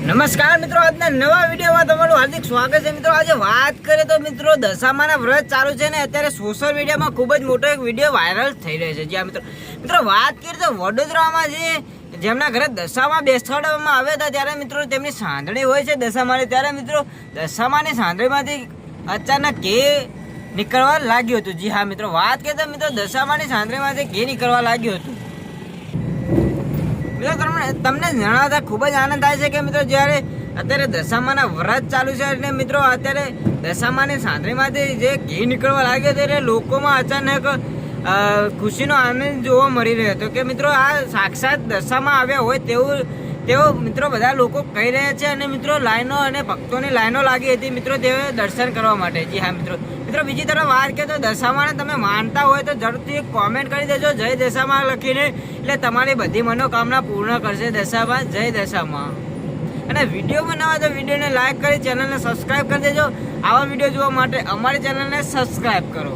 નમસ્કાર મિત્રો, આજના નવા વિડીયોમાં તમારું હાર્દિક સ્વાગત છે. મિત્રો આજે વાત કરીએ તો મિત્રો દશામાના વ્રત ચાલુ છે ને અત્યારે સોશિયલ મીડિયામાં ખૂબ જ મોટો એક વિડીયો વાયરલ થઈ રહ્યો છે. જ્યાં મિત્રો વાત કરીએ તો વડોદરામાં જેમના ઘરે દશામાં બેસાડવામાં આવ્યા હતા ત્યારે મિત્રો તેમની સાંધણી હોય છે દશામાની, ત્યારે મિત્રો દશામાની સાંધણીમાંથી અચાનક ઘી નીકળવા લાગ્યું હતું. જી હા મિત્રો, વાત કરીએ તો મિત્રો દશામાની સાંધણીમાંથી ઘી નીકળવા લાગ્યું હતું. તમને જણાવતા ખૂબ જ આનંદ થાય છે કે મિત્રો જ્યારે અત્યારે દશામાના વ્રત ચાલુ છે અને મિત્રો અત્યારે દશામાની સાંધણીમાંથી જે ઘી નીકળવા લાગ્યો ત્યારે લોકોમાં અચાનક ખુશીનો આનંદ જોવા મળી રહ્યો હતો કે મિત્રો આ સાક્ષાત દશામાં આવ્યા હોય તેઓ મિત્રો બધા લોકો કહી રહ્યા છે. અને મિત્રો લાઈનો અને ભક્તોની લાઈનો લાગી હતી મિત્રો તેઓ દર્શન કરવા માટે. જી હા મિત્રો, બીજી તરફ વાત કરીએ તો દશામાને તમે માનતા હોય તો જરૂરથી કોમેન્ટ કરી દેજો જય દશામાં લખીને, એટલે તમારી બધી મનોકામના પૂર્ણ કરશે દશામાં. જય દશામાં. અને વિડીયો બનાવવા તો વિડીયોને લાઈક કરી ચેનલને સબસ્ક્રાઈબ કરી દેજો. આવા વિડીયો જોવા માટે અમારી ચેનલને સબસ્ક્રાઈબ કરો.